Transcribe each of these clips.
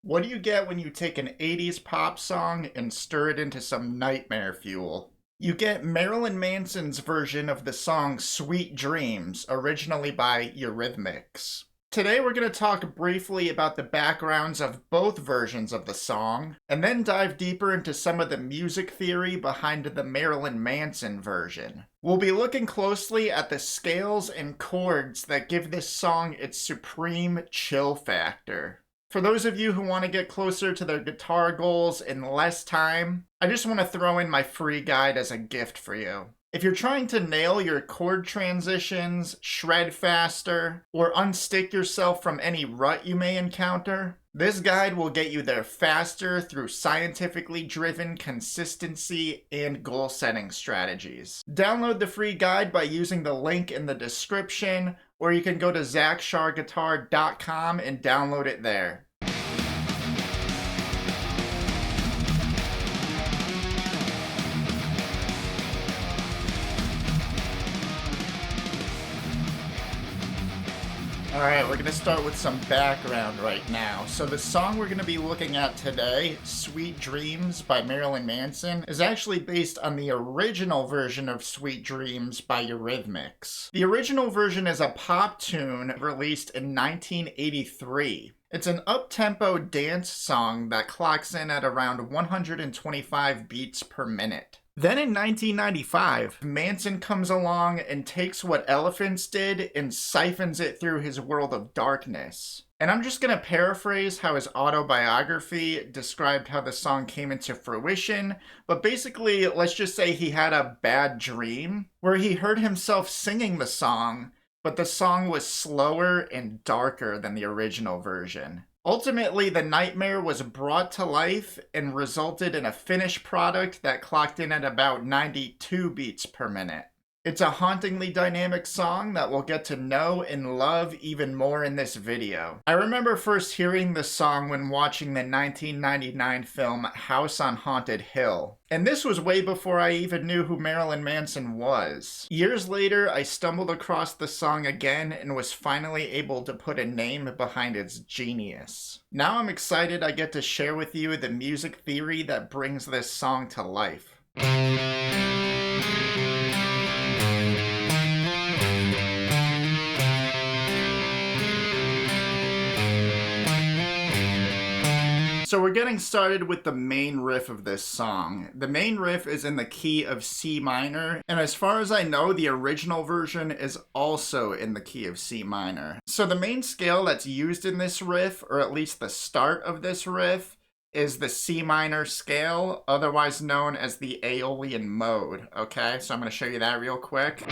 What do you get when you take an 80s pop song and stir it into some nightmare fuel? You get Marilyn Manson's version of the song Sweet Dreams, originally by Eurythmics. Today we're going to talk briefly about the backgrounds of both versions of the song, and then dive deeper into some of the music theory behind the Marilyn Manson version. We'll be looking closely at the scales and chords that give this song its supreme chill factor. For those of you who want to get closer to their guitar goals in less time, I just want to throw in my free guide as a gift for you. If you're trying to nail your chord transitions, shred faster, or unstick yourself from any rut you may encounter, this guide will get you there faster through scientifically driven consistency and goal-setting strategies. Download the free guide by using the link in the description, or you can go to zachsharguitar.com and download it there. Alright, we're going to start with some background right now. So the song we're going to be looking at today, Sweet Dreams by Marilyn Manson, is actually based on the original version of Sweet Dreams by Eurythmics. The original version is a pop tune released in 1983. It's an up-tempo dance song that clocks in at around 125 beats per minute. Then in 1995, Manson comes along and takes what Elephants did and siphons it through his world of darkness. And I'm just going to paraphrase how his autobiography described how the song came into fruition, but basically, let's just say he had a bad dream where he heard himself singing the song, but the song was slower and darker than the original version. Ultimately, the nightmare was brought to life and resulted in a finished product that clocked in at about 92 beats per minute. It's a hauntingly dynamic song that we'll get to know and love even more in this video. I remember first hearing this song when watching the 1999 film House on Haunted Hill. And this was way before I even knew who Marilyn Manson was. Years later, I stumbled across the song again and was finally able to put a name behind its genius. Now I'm excited I get to share with you the music theory that brings this song to life. So we're getting started with the main riff of this song. The main riff is in the key of C minor, and as far as I know, the original version is also in the key of C minor. So the main scale that's used in this riff, or at least the start of this riff, is the C minor scale, otherwise known as the Aeolian mode, okay? So I'm going to show you that real quick.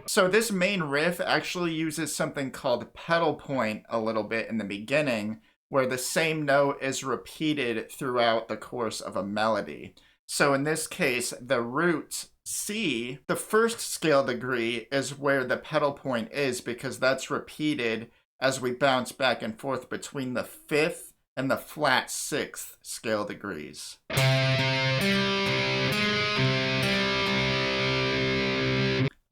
So this main riff actually uses something called pedal point a little bit in the beginning, where the same note is repeated throughout the course of a melody. So in this case, the root C, the first scale degree, is where the pedal point is because that's repeated as we bounce back and forth between the fifth and the flat sixth scale degrees.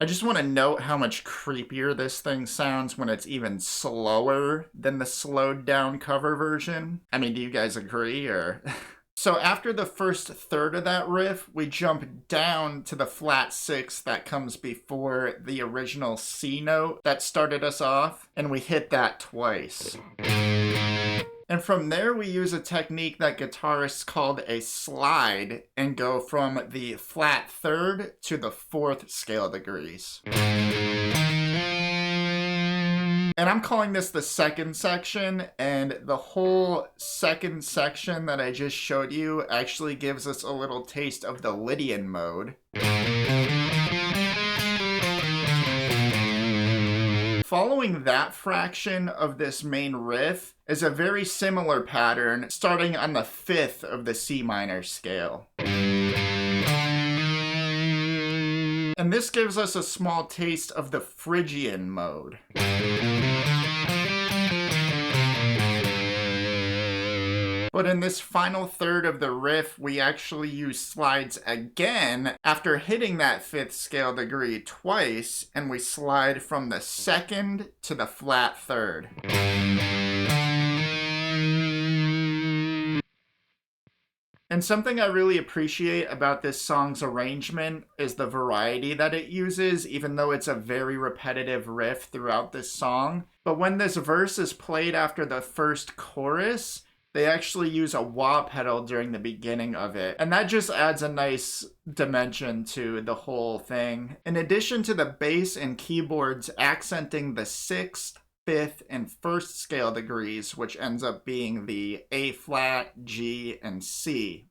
I just want to note how much creepier this thing sounds when it's even slower than the slowed down cover version. I mean, do you guys agree, or? So after the first third of that riff, we jump down to the flat sixth that comes before the original C note that started us off, and we hit that twice. And from there, we use a technique that guitarists called a slide and go from the flat third to the fourth scale degrees. And I'm calling this the second section, and the whole second section that I just showed you actually gives us a little taste of the Lydian mode. Following that fraction of this main riff is a very similar pattern starting on the fifth of the C minor scale. And this gives us a small taste of the Phrygian mode. But in this final third of the riff, we actually use slides again after hitting that 5th scale degree twice, and we slide from the 2nd to the flat 3rd. And something I really appreciate about this song's arrangement is the variety that it uses, even though it's a very repetitive riff throughout this song. But when this verse is played after the first chorus, they actually use a wah pedal during the beginning of it. And that just adds a nice dimension to the whole thing. In addition to the bass and keyboards accenting the 6th, 5th, and 1st scale degrees, which ends up being the A flat, G, and C.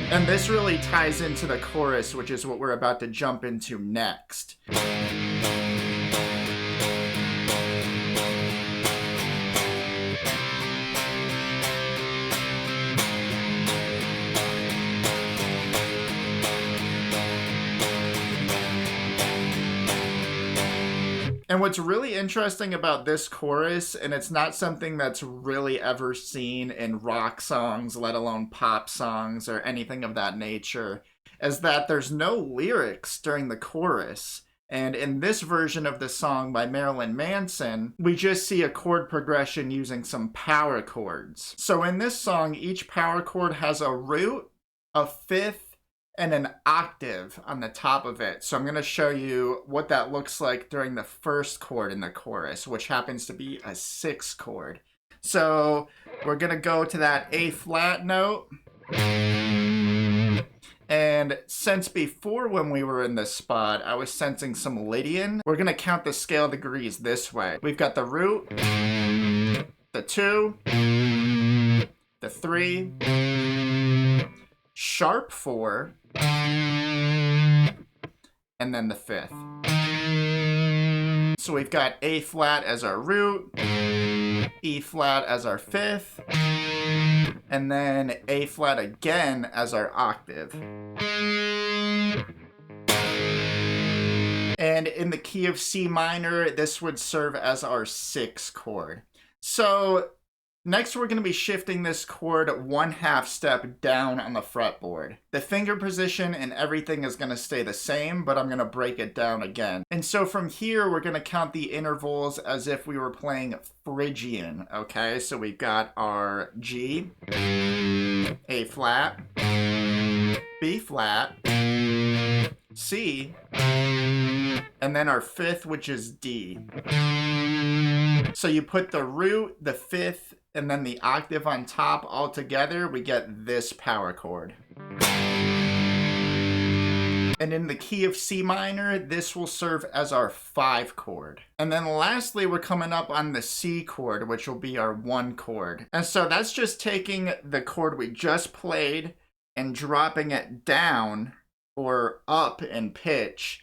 And this really ties into the chorus, which is what we're about to jump into next. And what's really interesting about this chorus, and it's not something that's really ever seen in rock songs, let alone pop songs or anything of that nature, is that there's no lyrics during the chorus. And in this version of the song by Marilyn Manson, we just see a chord progression using some power chords. So in this song, each power chord has a root, a 5th, and an octave on the top of it. So I'm going to show you what that looks like during the first chord in the chorus, which happens to be a 6th chord. So we're going to go to that A flat note. And since before when we were in this spot, I was sensing some Lydian, we're going to count the scale degrees this way. We've got the root, the 2, the 3, sharp 4, and then the 5th. So we've got A flat as our root, E flat as our 5th, and then A flat again as our octave. And in the key of C minor, this would serve as our 6th chord. So next, we're going to be shifting this chord 1/2 step down on the fretboard. The finger position and everything is going to stay the same, but I'm going to break it down again. And so from here, we're going to count the intervals as if we were playing Phrygian, okay? So we've got our G, A flat, B flat, C, and then our 5th, which is D. So you put the root, the 5th, and then the octave on top all together, we get this power chord. And in the key of C minor, this will serve as our 5 chord. And then lastly, we're coming up on the C chord, which will be our 1 chord. And so that's just taking the chord we just played and dropping it down or up in pitch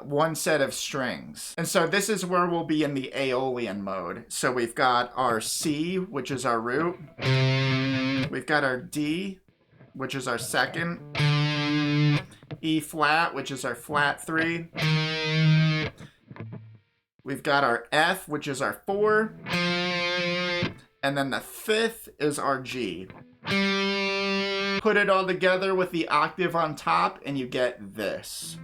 1 set of strings. And so this is where we'll be in the Aeolian mode. So we've got our C, which is our root. We've got our D, which is our 2nd. E flat, which is our flat 3. We've got our F, which is our 4. And then the 5th is our G. Put it all together with the octave on top and you get this.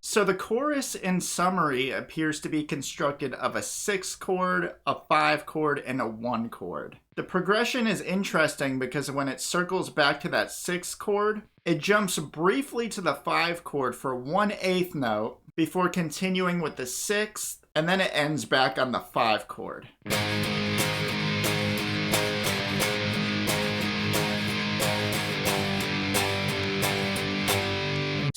So the chorus, in summary, appears to be constructed of a 6th chord, a 5 chord, and a 1 chord. The progression is interesting because when it circles back to that 6th chord, it jumps briefly to the 5 chord for 1/8 note before continuing with the 6th, and then it ends back on the 5 chord.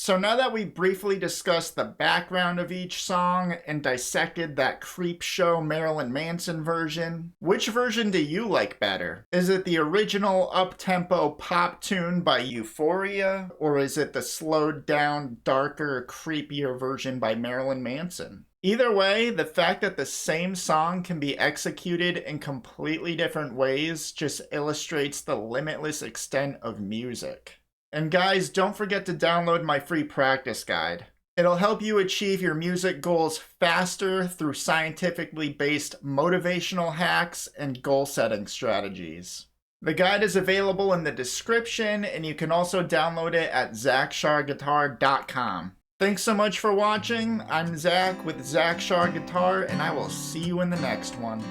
So now that we briefly discussed the background of each song and dissected that creep show Marilyn Manson version, which version do you like better? Is it the original up-tempo pop tune by Euphoria, or is it the slowed down, darker, creepier version by Marilyn Manson? Either way, the fact that the same song can be executed in completely different ways just illustrates the limitless extent of music. And guys, don't forget to download my free practice guide. It'll help you achieve your music goals faster through scientifically based motivational hacks and goal setting strategies. The guide is available in the description, and you can also download it at ZachSharGuitar.com. Thanks so much for watching. I'm Zach with Zach Shar Guitar, and I will see you in the next one.